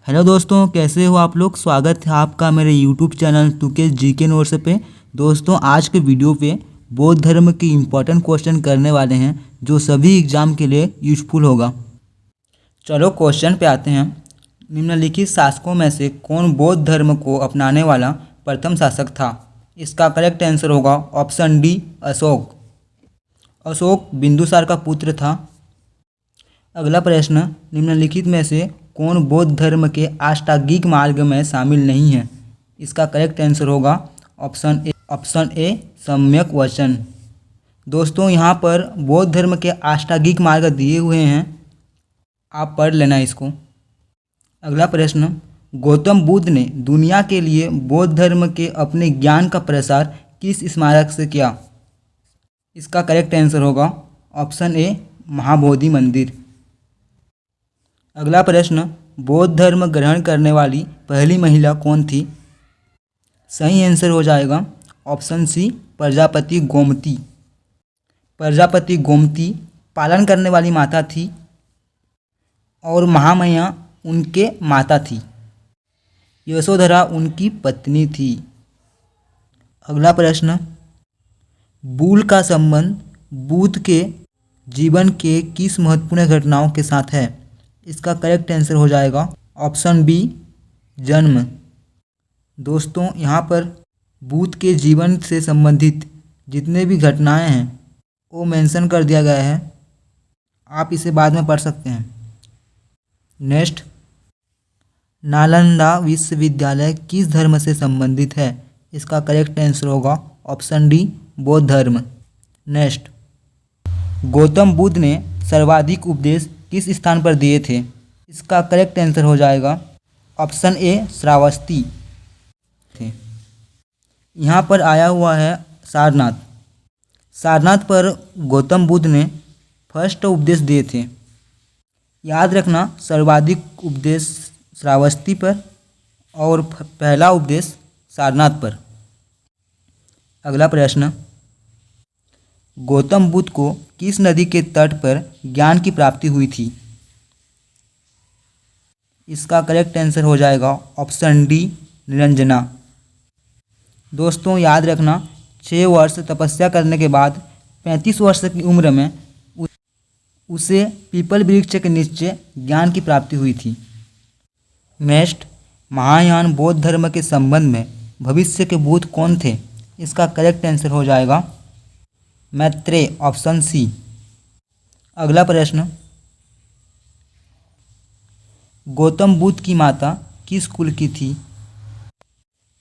Hello दोस्तों, कैसे हो आप लोग। स्वागत है आपका मेरे यूट्यूब चैनल तुकेश जीके नोट्स पे। दोस्तों, आज के वीडियो पे बौद्ध धर्म के इम्पोर्टेंट क्वेश्चन करने वाले हैं जो सभी एग्जाम के लिए यूजफुल होगा। चलो क्वेश्चन पे आते हैं। निम्नलिखित शासकों में से कौन बौद्ध धर्म को अपनाने वाला प्रथम शासक था। इसका करेक्ट आंसर होगा ऑप्शन डी, अशोक। अशोक बिंदुसार का पुत्र था। अगला प्रश्न, निम्नलिखित में से कौन बौद्ध धर्म के अष्टांगिक मार्ग में शामिल नहीं है। इसका करेक्ट आंसर होगा ऑप्शन ए सम्यक वचन। दोस्तों, यहाँ पर बौद्ध धर्म के अष्टांगिक मार्ग दिए हुए हैं, आप पढ़ लेना इसको। अगला प्रश्न, गौतम बुद्ध ने दुनिया के लिए बौद्ध धर्म के अपने ज्ञान का प्रसार किस स्मारक से किया। इसका करेक्ट आंसर होगा ऑप्शन ए महाबोधि मंदिर। अगला प्रश्न, बौद्ध धर्म ग्रहण करने वाली पहली महिला कौन थी। सही आंसर हो जाएगा ऑप्शन सी प्रजापति गोमती। प्रजापति गोमती पालन करने वाली माता थी और महामाया उनके माता थी। यशोधरा उनकी पत्नी थी। अगला प्रश्न, बुल का संबंध बुद्ध के जीवन के किस महत्वपूर्ण घटनाओं के साथ है। इसका करेक्ट आंसर हो जाएगा ऑप्शन बी जन्म। दोस्तों, यहाँ पर बुद्ध के जीवन से संबंधित जितने भी घटनाएं हैं वो मेंशन कर दिया गया है, आप इसे बाद में पढ़ सकते हैं। नेक्स्ट, नालंदा विश्वविद्यालय किस धर्म से संबंधित है। इसका करेक्ट आंसर होगा ऑप्शन डी बौद्ध धर्म। नेक्स्ट, गौतम बुद्ध ने सर्वाधिक उपदेश किस स्थान पर दिए थे। इसका करेक्ट आंसर हो जाएगा ऑप्शन ए श्रावस्ती। यहाँ पर आया हुआ है सारनाथ। सारनाथ पर गौतम बुद्ध ने फर्स्ट उपदेश दिए थे। याद रखना, सर्वाधिक उपदेश श्रावस्ती पर और पहला उपदेश सारनाथ पर। अगला प्रश्न, गौतम बुद्ध को किस नदी के तट पर ज्ञान की प्राप्ति हुई थी। इसका करेक्ट आंसर हो जाएगा ऑप्शन डी निरंजना। दोस्तों, याद रखना, 6 वर्ष तपस्या करने के बाद 35 वर्ष की उम्र में उसे पीपल वृक्ष के नीचे ज्ञान की प्राप्ति हुई थी। नेक्स्ट, महायान बौद्ध धर्म के संबंध में भविष्य के बुद्ध कौन थे। इसका करेक्ट आंसर हो जाएगा मैत्रेय, ऑप्शन सी। अगला प्रश्न, गौतम बुद्ध की माता किस कुल की थी।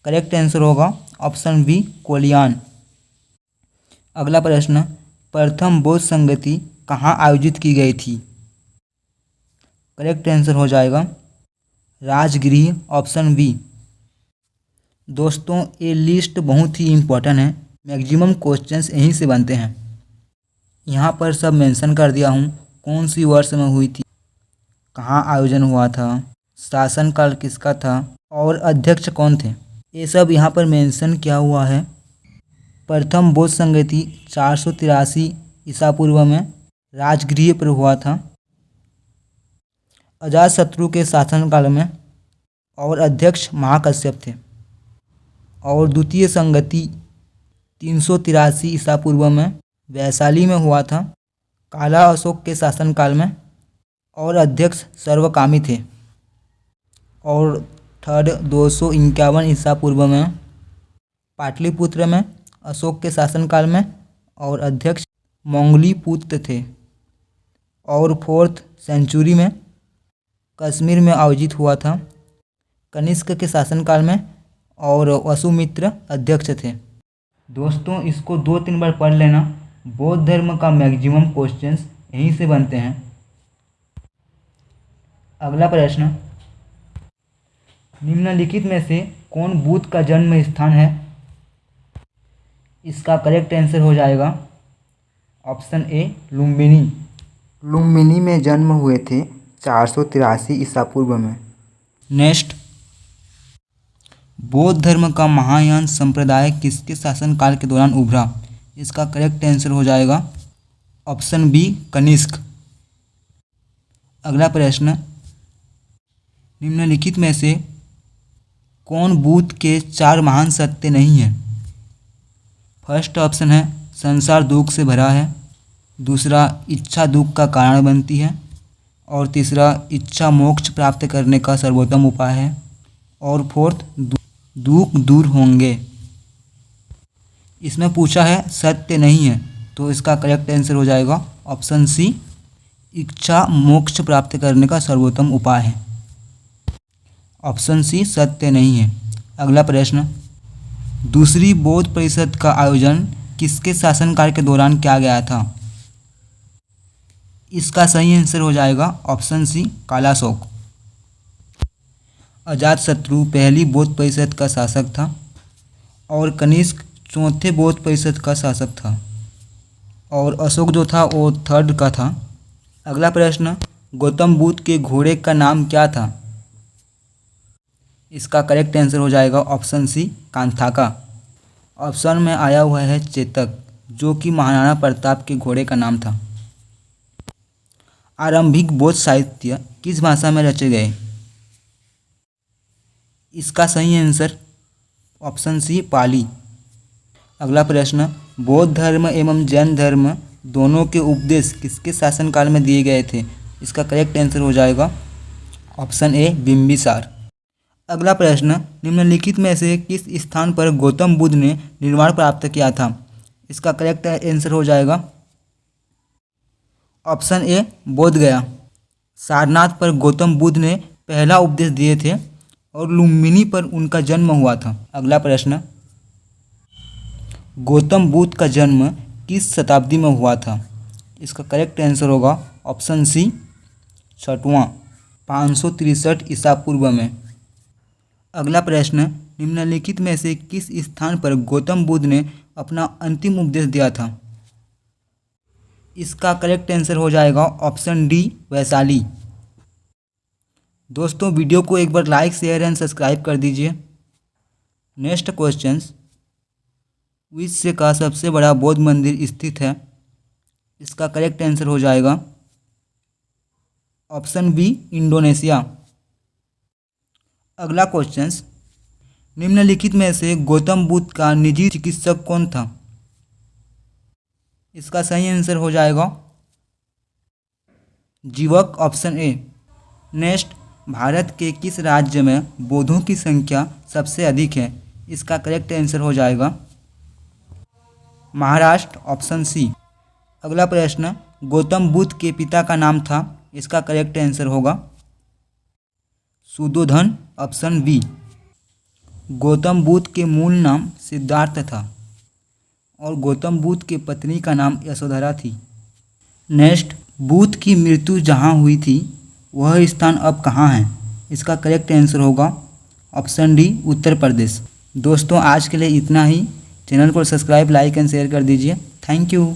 करेक्ट आंसर होगा ऑप्शन बी कोलियान। अगला प्रश्न, प्रथम बौद्ध संगति कहाँ आयोजित की गई थी। करेक्ट आंसर हो जाएगा राजगृह, ऑप्शन बी। दोस्तों, ये लिस्ट बहुत ही इम्पोर्टेंट है, मैक्सिमम क्वेश्चंस यहीं से बनते हैं। यहाँ पर सब मेंशन कर दिया हूँ, कौन सी वर्ष में हुई थी, कहाँ आयोजन हुआ था, शासनकाल किसका था और अध्यक्ष कौन थे, ये सब यहाँ पर मेंशन किया हुआ है। प्रथम बौद्ध संगति 483 ईसा पूर्व में राजगृह पर हुआ था, अजातशत्रु के शासनकाल में, और अध्यक्ष महाकश्यप थे। और द्वितीय संगति 383 ईसा पूर्व में वैशाली में हुआ था, काला अशोक के शासनकाल में, और अध्यक्ष सर्वकामी थे। और थर्ड 251 ईसा पूर्व में पाटलिपुत्र में अशोक के शासनकाल में, और अध्यक्ष मंगलीपुत्र थे। और फोर्थ सेंचुरी में कश्मीर में आयोजित हुआ था, कनिष्क के शासनकाल में, और वसुमित्र अध्यक्ष थे। दोस्तों, इसको 2-3 बार पढ़ लेना, बौद्ध धर्म का मैक्सिमम क्वेश्चंस यहीं से बनते हैं। अगला प्रश्न, निम्नलिखित में से कौन बुद्ध का जन्म स्थान है। इसका करेक्ट आंसर हो जाएगा ऑप्शन ए लुम्बिनी। लुम्बिनी में जन्म हुए थे 483 ईसा पूर्व में। नेक्स्ट, बौद्ध धर्म का महायान संप्रदाय किसके शासनकाल के दौरान उभरा। इसका करेक्ट आंसर हो जाएगा ऑप्शन बी कनिष्क। अगला प्रश्न, निम्नलिखित में से कौन बुद्ध के 4 महान सत्य नहीं है? फर्स्ट ऑप्शन है संसार दुख से भरा है, दूसरा इच्छा दुख का कारण बनती है, और तीसरा इच्छा मोक्ष प्राप्त करने का सर्वोत्तम उपाय है, और फोर्थ दुख दूर होंगे। इसमें पूछा है सत्य नहीं है, तो इसका करेक्ट आंसर हो जाएगा ऑप्शन सी, इच्छा मोक्ष प्राप्त करने का सर्वोत्तम उपाय है। ऑप्शन सी सत्य नहीं है। अगला प्रश्न, दूसरी बौद्ध परिषद का आयोजन किसके शासनकाल के दौरान किया गया था? इसका सही आंसर हो जाएगा ऑप्शन सी, कालाशोक। अजातशत्रु पहली बौद्ध परिषद का शासक था और कनिष्क चौथे बौद्ध परिषद का शासक था, और अशोक जो था वो थर्ड का था। अगला प्रश्न, गौतम बुद्ध के घोड़े का नाम क्या था? इसका करेक्ट आंसर हो जाएगा ऑप्शन सी, कांथाका। ऑप्शन में आया हुआ है चेतक, जो कि महाराणा प्रताप के घोड़े का नाम था। आरंभिक बौद्ध साहित्य किस भाषा में रचे गए? इसका सही आंसर ऑप्शन सी, पाली। अगला प्रश्न, बौद्ध धर्म एवं जैन धर्म दोनों के उपदेश किसके शासनकाल में दिए गए थे? इसका करेक्ट आंसर हो जाएगा ऑप्शन ए, बिंबिसार। अगला प्रश्न, निम्नलिखित में से किस स्थान पर गौतम बुद्ध ने निर्वाण प्राप्त किया था? इसका करेक्ट आंसर हो जाएगा ऑप्शन ए, बोधगया। सारनाथ पर गौतम बुद्ध ने पहला उपदेश दिए थे और लुम्बिनी पर उनका जन्म हुआ था। अगला प्रश्न, गौतम बुद्ध का जन्म किस शताब्दी में हुआ था? इसका करेक्ट आंसर होगा ऑप्शन सी, 6वां, 563 ईसा पूर्व में। अगला प्रश्न, निम्नलिखित में से किस स्थान पर गौतम बुद्ध ने अपना अंतिम उपदेश दिया था? इसका करेक्ट आंसर हो जाएगा ऑप्शन डी, वैशाली। दोस्तों वीडियो को एक बार लाइक, शेयर एंड सब्सक्राइब कर दीजिए। नेक्स्ट क्वेश्चन, विश्व का सबसे बड़ा बौद्ध मंदिर स्थित है? इसका करेक्ट आंसर हो जाएगा ऑप्शन बी, इंडोनेशिया। अगला क्वेश्चन, निम्नलिखित में से गौतम बुद्ध का निजी चिकित्सक कौन था? इसका सही आंसर हो जाएगा जीवक, ऑप्शन ए। नेक्स्ट, भारत के किस राज्य में बौद्धों की संख्या सबसे अधिक है? इसका करेक्ट आंसर हो जाएगा महाराष्ट्र, ऑप्शन सी। अगला प्रश्न, गौतम बुद्ध के पिता का नाम था? इसका करेक्ट आंसर होगा शुद्धोधन, ऑप्शन बी। गौतम बुद्ध के मूल नाम सिद्धार्थ था और गौतम बुद्ध की पत्नी का नाम यशोधरा थी। नेक्स्ट, बुद्ध की मृत्यु जहाँ हुई थी वह स्थान अब कहाँ है? इसका करेक्ट आंसर होगा ऑप्शन डी, उत्तर प्रदेश। दोस्तों आज के लिए इतना ही। चैनल को सब्सक्राइब, लाइक एंड शेयर कर दीजिए। Thank you.